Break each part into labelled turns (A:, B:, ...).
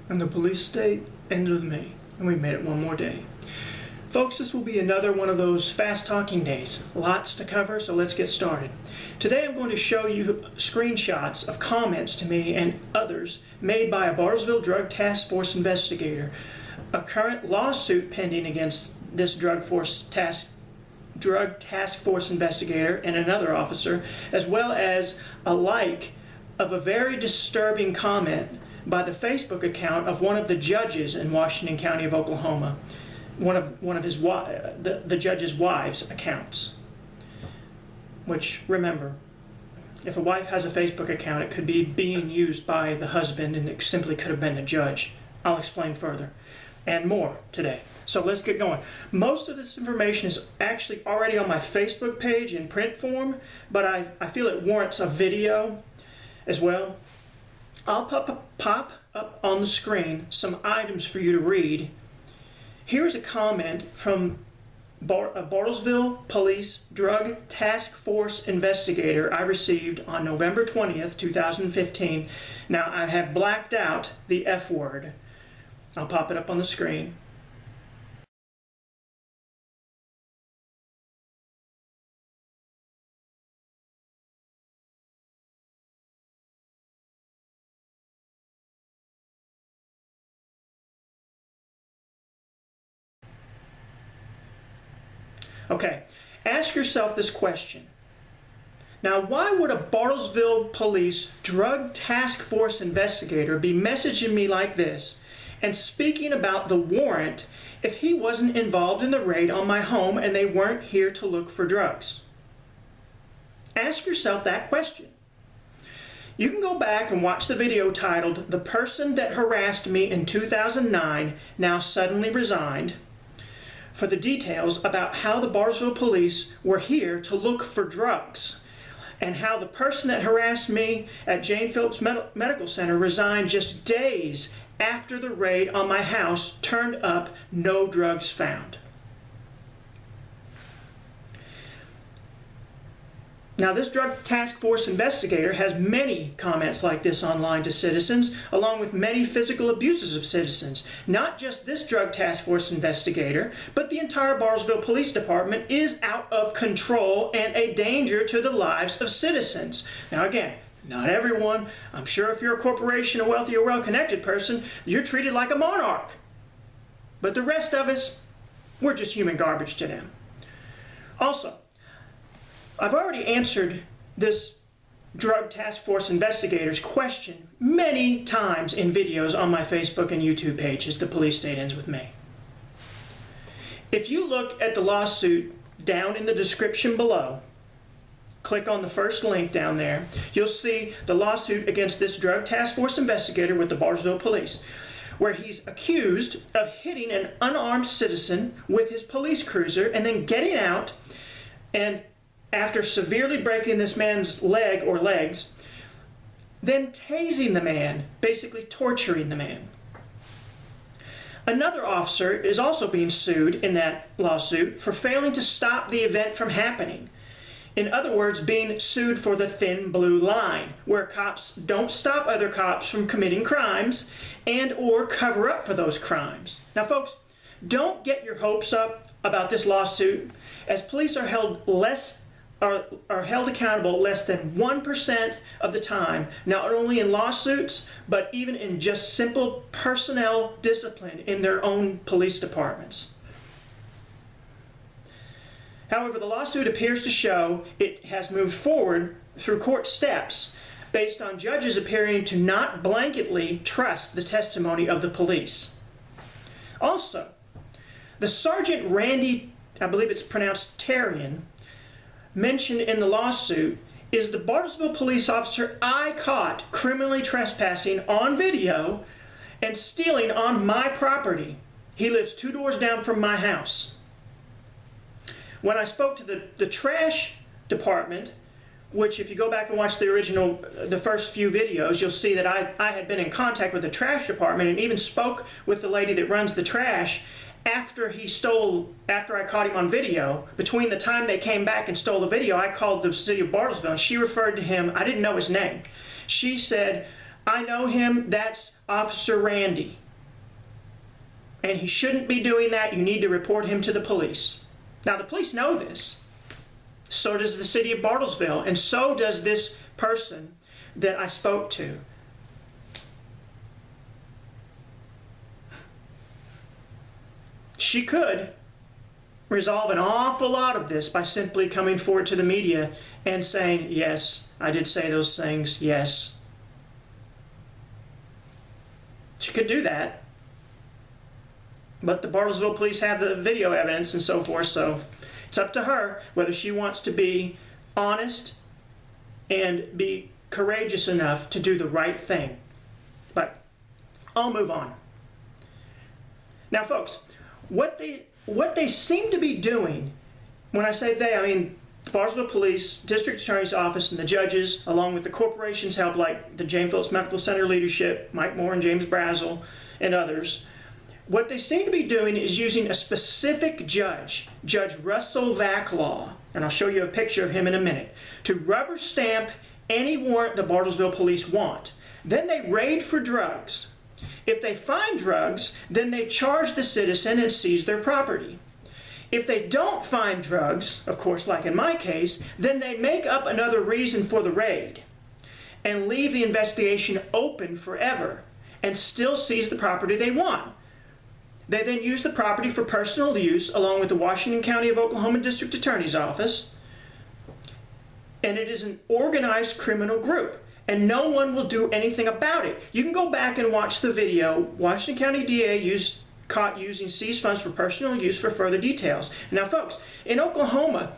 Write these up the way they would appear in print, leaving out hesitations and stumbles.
A: And the police state ended with me, and we made it one more day. Folks, this will be another one of those fast-talking days. Lots to cover, so let's get started. Today I'm going to show you screenshots of comments to me and others made by a Bartlesville Drug Task Force investigator, a current lawsuit pending against this drug task force investigator and another officer, as well as a like of a very disturbing comment by the Facebook account of one of the judges in Washington County of Oklahoma, one of his the judge's wife's accounts. Which, remember, if a wife has a Facebook account, it could be being used by the husband, and it simply could have been the judge. I'll explain further and more today. So let's get going. Most of this information is actually already on my Facebook page in print form, but I feel it warrants a video as well. I'll pop up on the screen some items for you to read. Here's a comment from a Bartlesville Police Drug Task Force investigator I received on November 20th, 2015. Now, I have blacked out the F word. I'll pop it up on the screen. Okay, ask yourself this question. Now, why would a Bartlesville Police Drug Task Force investigator be messaging me like this and speaking about the warrant if he wasn't involved in the raid on my home and they weren't here to look for drugs? Ask yourself that question. You can go back and watch the video titled "The Person That Harassed Me in 2009 Now Suddenly Resigned" for the details about how the Bartlesville Police were here to look for drugs, and how the person that harassed me at Jane Phillips Medical Center resigned just days after the raid on my house turned up no drugs found. Now, this Drug Task Force investigator has many comments like this online to citizens, along with many physical abuses of citizens. Not just this Drug Task Force investigator, but the entire Bartlesville Police Department is out of control and a danger to the lives of citizens. Now again, not everyone. I'm sure if you're a corporation, a wealthy or well-connected person, you're treated like a monarch. But the rest of us, we're just human garbage to them. Also, I've already answered this Drug Task Force investigator's question many times in videos on my Facebook and YouTube pages. The police state ends with me. If you look at the lawsuit down in the description below, click on the first link down there, you'll see the lawsuit against this Drug Task Force investigator with the Bartlesville Police, where he's accused of hitting an unarmed citizen with his police cruiser and then getting out and, after severely breaking this man's leg or legs, then tasing the man, basically torturing the man. Another officer is also being sued in that lawsuit for failing to stop the event from happening. In other words, being sued for the thin blue line, where cops don't stop other cops from committing crimes and or cover up for those crimes. Now folks, don't get your hopes up about this lawsuit, as police are held accountable less than 1% of the time, not only in lawsuits, but even in just simple personnel discipline in their own police departments. However, the lawsuit appears to show it has moved forward through court steps based on judges appearing to not blanketly trust the testimony of the police. Also, the Sergeant Randy, I believe it's pronounced Tarian, mentioned in the lawsuit is the Bartlesville police officer I caught criminally trespassing on video and stealing on my property. He lives 2 doors down from my house. When I spoke to the trash department, which if you go back and watch the first few videos, you'll see that I had been in contact with the trash department and even spoke with the lady that runs the trash after I caught him on video. Between the time they came back and stole the video, I called the city of Bartlesville and she referred to him, I didn't know his name. She said, I know him. That's Officer Randy. And he shouldn't be doing that. You need to report him to the police. Now, the police know this. So does the city of Bartlesville. And so does this person that I spoke to. She could resolve an awful lot of this by simply coming forward to the media and saying, yes, I did say those things, yes. She could do that. But the Bartlesville police have the video evidence and so forth, so it's up to her whether she wants to be honest and be courageous enough to do the right thing. But I'll move on. Now, folks, what they seem to be doing, when I say they, I mean the Bartlesville Police, District Attorney's Office, and the judges, along with the corporations help like the James Phillips Medical Center leadership, Mike Moore and James Brazel, and others, what they seem to be doing is using a specific judge, Judge Russell Vaclaw, and I'll show you a picture of him in a minute, to rubber stamp any warrant the Bartlesville Police want. Then they raid for drugs. If they find drugs, then they charge the citizen and seize their property. If they don't find drugs, of course, like in my case, then they make up another reason for the raid and leave the investigation open forever and still seize the property they want. They then use the property for personal use along with the Washington County of Oklahoma District Attorney's Office, and it is an organized criminal group. And no one will do anything about it. You can go back and watch the video. Washington County DA caught using seized funds for personal use for further details. Now, folks, in Oklahoma,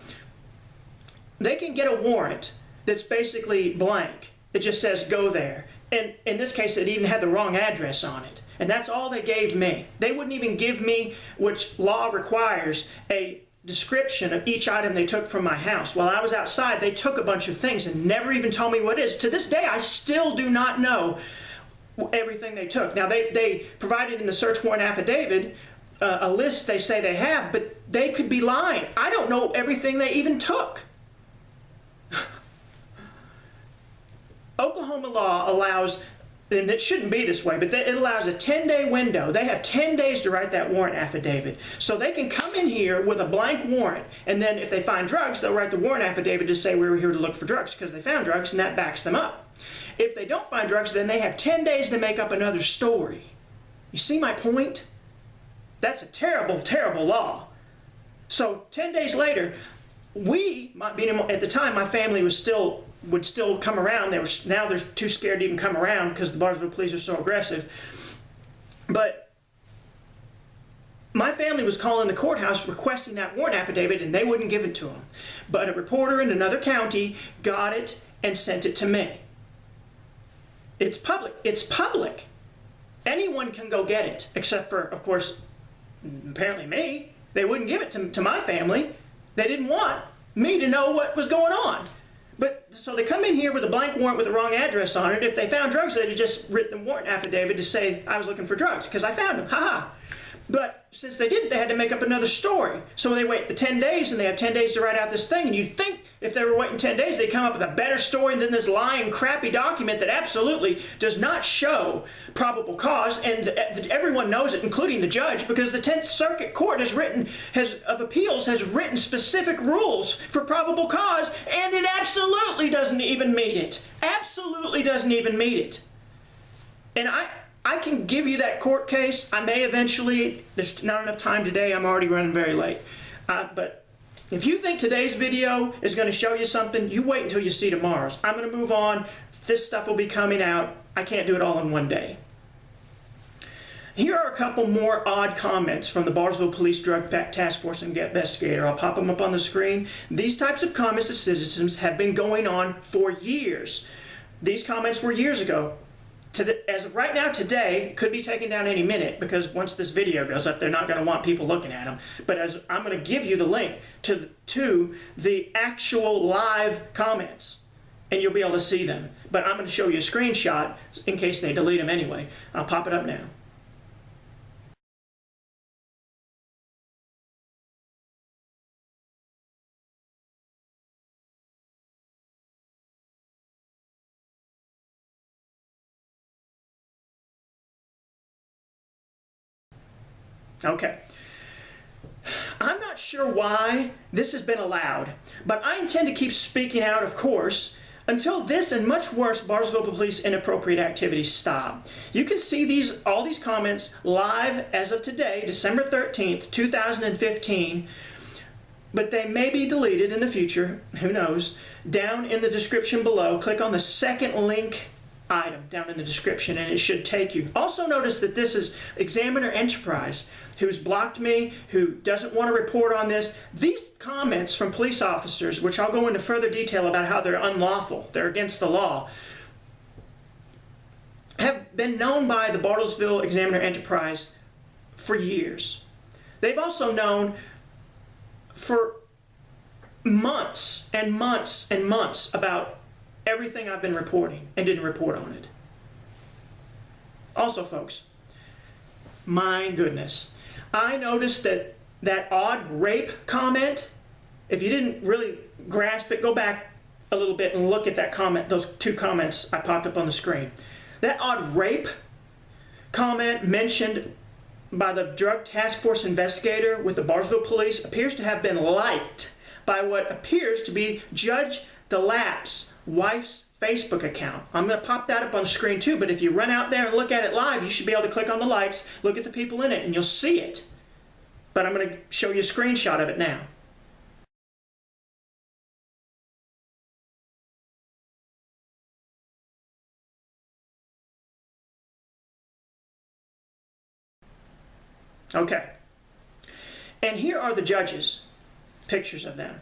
A: they can get a warrant that's basically blank. It just says go there. And in this case, it even had the wrong address on it. And that's all they gave me. They wouldn't even give me, which law requires, a description of each item they took from my house. While I was outside, they took a bunch of things and never even told me what it is. To this day, I still do not know everything they took. Now, they provided in the search warrant affidavit a list they say they have, but they could be lying. I don't know everything they even took. Oklahoma law allows, and it shouldn't be this way, but it allows a 10-day window. They have 10 days to write that warrant affidavit. So they can come in here with a blank warrant, and then if they find drugs, they'll write the warrant affidavit to say we were here to look for drugs because they found drugs, and that backs them up. If they don't find drugs, then they have 10 days to make up another story. You see my point? That's a terrible, terrible law. So 10 days later, at the time, my family would still come around. Now they're too scared to even come around because the Bartlesville police are so aggressive. But my family was calling the courthouse requesting that warrant affidavit, and they wouldn't give it to them. But a reporter in another county got it and sent it to me. It's public. It's public. Anyone can go get it, except for, of course, apparently me. They wouldn't give it to my family. They didn't want me to know what was going on. But so they come in here with a blank warrant with the wrong address on it. If they found drugs, they'd have just written the warrant affidavit to say I was looking for drugs because I found them. Ha-ha. But since they didn't, they had to make up another story. So they wait the 10 days, and they have 10 days to write out this thing. And you'd think if they were waiting 10 days, they'd come up with a better story than this lying, crappy document that absolutely does not show probable cause. And everyone knows it, including the judge, because the 10th Circuit Court of Appeals has written specific rules for probable cause, and it absolutely doesn't even meet it. Absolutely doesn't even meet it. And I can give you that court case. I may eventually. There's not enough time today. I'm already running very late. But if you think today's video is going to show you something, you wait until you see tomorrow's. I'm going to move on. This stuff will be coming out. I can't do it all in one day. Here are a couple more odd comments from the Bartlesville Police Drug Task Force investigator. I'll pop them up on the screen. These types of comments to citizens have been going on for years. These comments were years ago. As of right now, today, could be taken down any minute because once this video goes up, they're not going to want people looking at them. But I'm going to give you the link to the actual live comments, and you'll be able to see them. But I'm going to show you a screenshot in case they delete them anyway. I'll pop it up now. Okay. I'm not sure why this has been allowed, but I intend to keep speaking out, of course, until this and much worse Bartlesville Police inappropriate activities stop. You can see all these comments live as of today, December 13th, 2015, but they may be deleted in the future, who knows. Down in the description below, click on the second link item down in the description and it should take you. Also notice that this is Examiner Enterprise, who's blocked me, who doesn't want to report on this. These comments from police officers, which I'll go into further detail about how they're unlawful, they're against the law, have been known by the Bartlesville Examiner Enterprise for years. They've also known for months and months and months about everything I've been reporting and didn't report on it. Also, folks, my goodness, I noticed that odd rape comment, if you didn't really grasp it, go back a little bit and look at that comment, those two comments I popped up on the screen. That odd rape comment mentioned by the Drug Task Force investigator with the Bartlesville Police appears to have been liked by what appears to be Judge DeLapp's wife's Facebook account. I'm going to pop that up on the screen too, but if you run out there and look at it live, you should be able to click on the likes, look at the people in it, and you'll see it. But I'm going to show you a screenshot of it now. Okay. And here are the judges, pictures of them.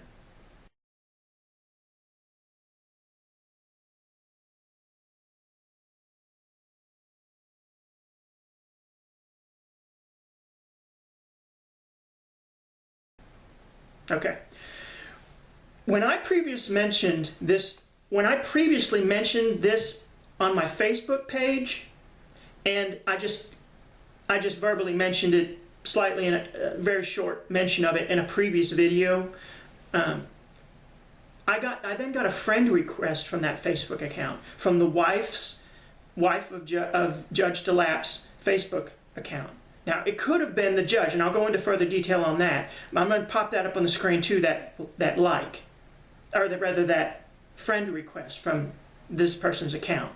A: Okay. When I previously mentioned this on my Facebook page, and I just verbally mentioned it slightly in a very short mention of it in a previous video, I then got a friend request from that Facebook account, from the wife of Judge DeLapp's Facebook account. Now, it could have been the judge, and I'll go into further detail on that. I'm going to pop that up on the screen too, that friend request from this person's account.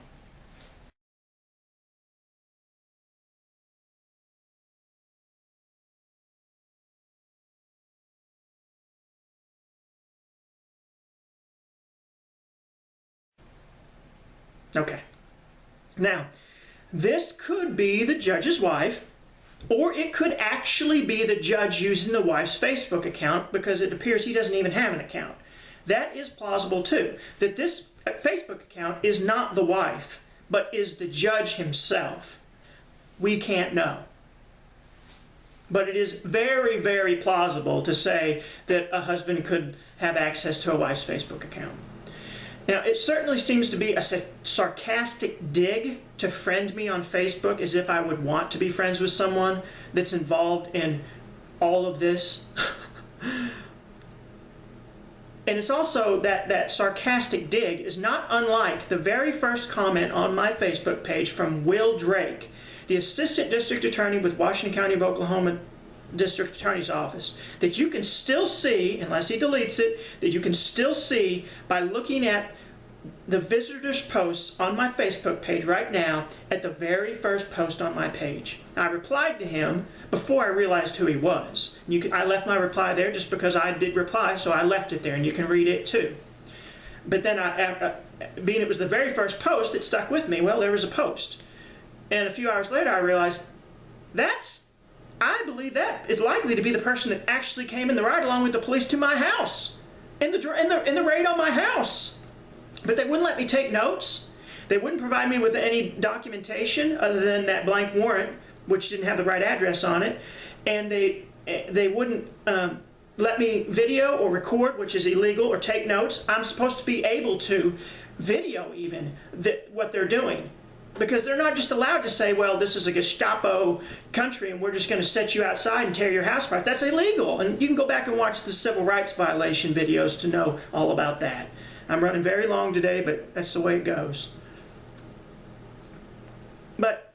A: Okay. Now, this could be the judge's wife, or it could actually be the judge using the wife's Facebook account, because it appears he doesn't even have an account. That is plausible too, that this Facebook account is not the wife, but is the judge himself. We can't know. But it is very, very plausible to say that a husband could have access to a wife's Facebook account. Now, it certainly seems to be a sarcastic dig to friend me on Facebook, as if I would want to be friends with someone that's involved in all of this. And it's also that sarcastic dig is not unlike the very first comment on my Facebook page from Will Drake, the Assistant District Attorney with Washington County of Oklahoma District Attorney's Office, that you can still see, unless he deletes it, that you can still see by looking at the visitors posts on my Facebook page right now at the very first post on my page. I replied to him before I realized who he was. I left my reply there just because I did reply, so I left it there, and you can read it too. But then, being it was the very first post, it stuck with me. Well, there was a post. And a few hours later, I realized I believe that is likely to be the person that actually came in the ride along with the police to my house, in the raid on my house. But they wouldn't let me take notes. They wouldn't provide me with any documentation other than that blank warrant, which didn't have the right address on it. And they wouldn't let me video or record, which is illegal, or take notes. I'm supposed to be able to video even what they're doing. Because they're not just allowed to say, well, this is a Gestapo country and we're just going to set you outside and tear your house apart. That's illegal. And you can go back and watch the civil rights violation videos to know all about that. I'm running very long today, but that's the way it goes. But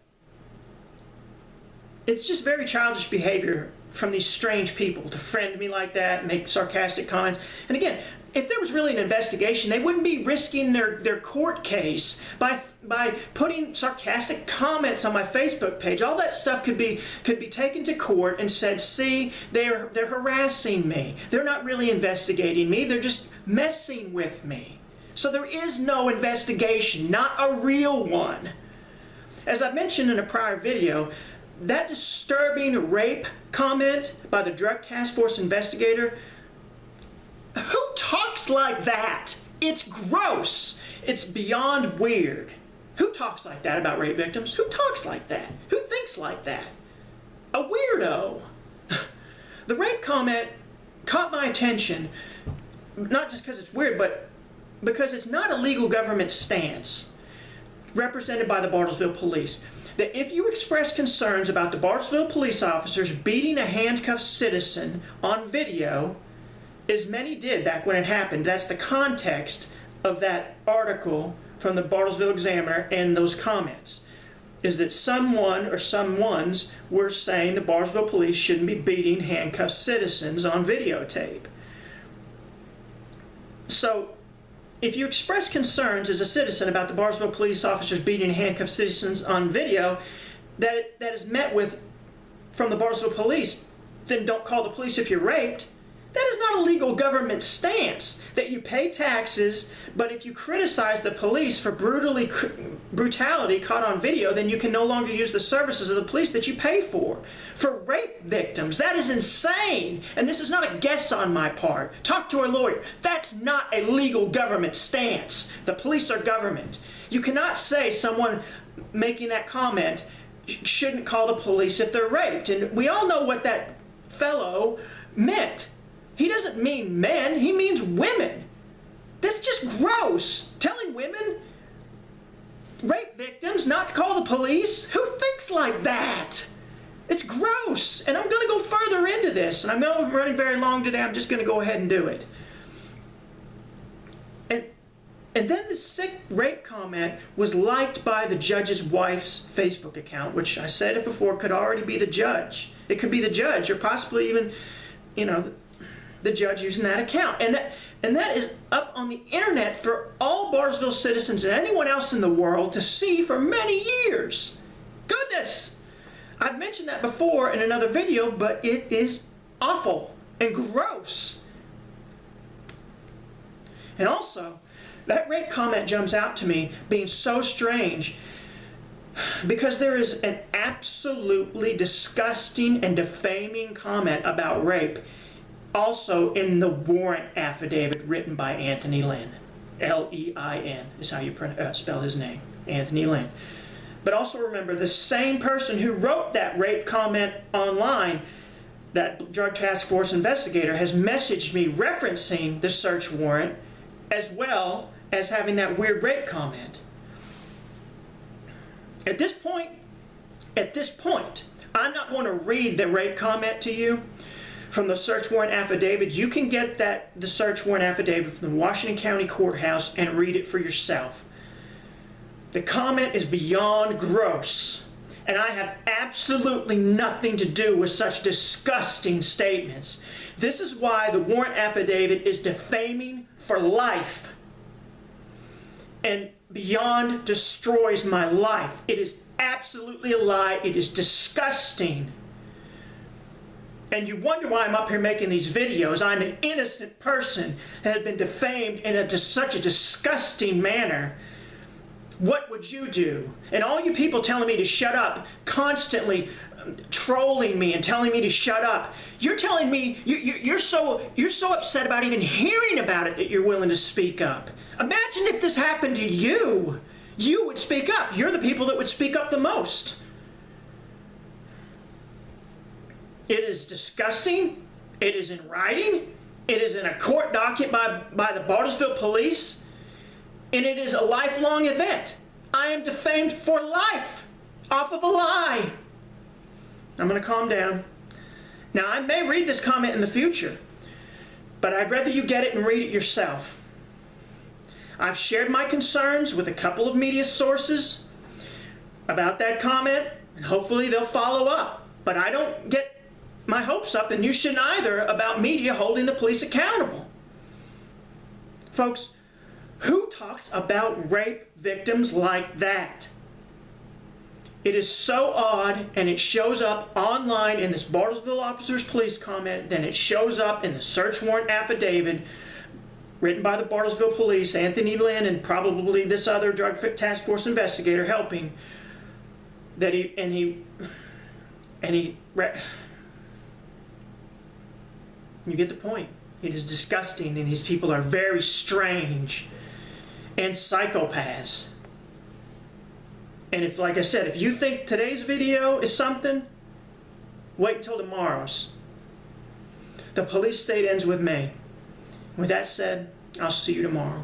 A: It's just very childish behavior from these strange people to friend me like that and make sarcastic comments. And again, if there was really an investigation, they wouldn't be risking their court case by putting sarcastic comments on my Facebook page. All that stuff could be taken to court and said, see, they're harassing me. They're not really investigating me. They're just messing with me. So there is no investigation, not a real one. As I mentioned in a prior video, that disturbing rape comment by the Drug Task Force investigator, who talks like that? It's gross. It's beyond weird. Who talks like that about rape victims? Who talks like that? Who thinks like that? A weirdo. The rape comment caught my attention, not just because it's weird, but because it's not a legal government stance represented by the Bartlesville Police. That if you express concerns about the Bartlesville police officers beating a handcuffed citizen on video, as many did back when it happened, that's the context of that article from the Bartlesville Examiner and those comments, is that someone or someones were saying the Bartlesville Police shouldn't be beating handcuffed citizens on videotape. So, if you express concerns as a citizen about the Bartlesville police officers beating handcuffed citizens on video, that is met with from the Bartlesville police, then don't call the police if you're raped. That is not a legal government stance, that you pay taxes, but if you criticize the police for brutality caught on video, then you can no longer use the services of the police that you pay for. For rape victims, that is insane. And this is not a guess on my part. Talk to a lawyer. That's not a legal government stance. The police are government. You cannot say someone making that comment shouldn't call the police if they're raped. And we all know what that fellow meant. He doesn't mean men, he means women. That's just gross. Telling women, rape victims, not to call the police? Who thinks like that? It's gross. And I'm going to go further into this. And I know I'm running very long today. I'm just going to go ahead and do it. And then the sick rape comment was liked by the judge's wife's Facebook account, which I said it before could already be the judge. It could be the judge or possibly even, the judge using that account. And that is up on the internet for all Bartlesville citizens and anyone else in the world to see for many years. Goodness! I've mentioned that before in another video, but it is awful and gross. And also, that rape comment jumps out to me being so strange because there is an absolutely disgusting and defaming comment about rape also in the warrant affidavit written by Anthony Lynn. L-E-I-N is how you spell his name, Anthony Lynn. But also remember, the same person who wrote that rape comment online, that Drug Task Force investigator, has messaged me referencing the search warrant as well as having that weird rape comment. At this point, I'm not going to read the rape comment to you from the search warrant affidavit. You can get the search warrant affidavit from the Washington County Courthouse and read it for yourself. The comment is beyond gross, and I have absolutely nothing to do with such disgusting statements. This is why the warrant affidavit is defaming for life and beyond destroys my life. It is absolutely a lie. It is disgusting. And you wonder why I'm up here making these videos. I'm an innocent person that has been defamed in such a disgusting manner. What would you do? And all you people telling me to shut up, constantly trolling me and telling me to shut up. You're telling me you're so upset about even hearing about it that you're willing to speak up. Imagine if this happened to you. You would speak up. You're the people that would speak up the most. It is disgusting. It is in writing. It is in a court docket by the Bartlesville Police. And it is a lifelong event. I am defamed for life off of a lie. I'm going to calm down. Now, I may read this comment in the future, but I'd rather you get it and read it yourself. I've shared my concerns with a couple of media sources about that comment, and hopefully they'll follow up. But I don't get my hopes up, and you shouldn't either, about media holding the police accountable. Folks, who talks about rape victims like that? It is so odd, and it shows up online in this Bartlesville officer's police comment, then it shows up in the search warrant affidavit written by the Bartlesville Police, Anthony Lynn, and probably this other drug task force investigator helping, that you get the point. It is disgusting, and these people are very strange and psychopaths. And if, like I said, if you think today's video is something, wait till tomorrow's. The police state ends with me. With that said, I'll see you tomorrow.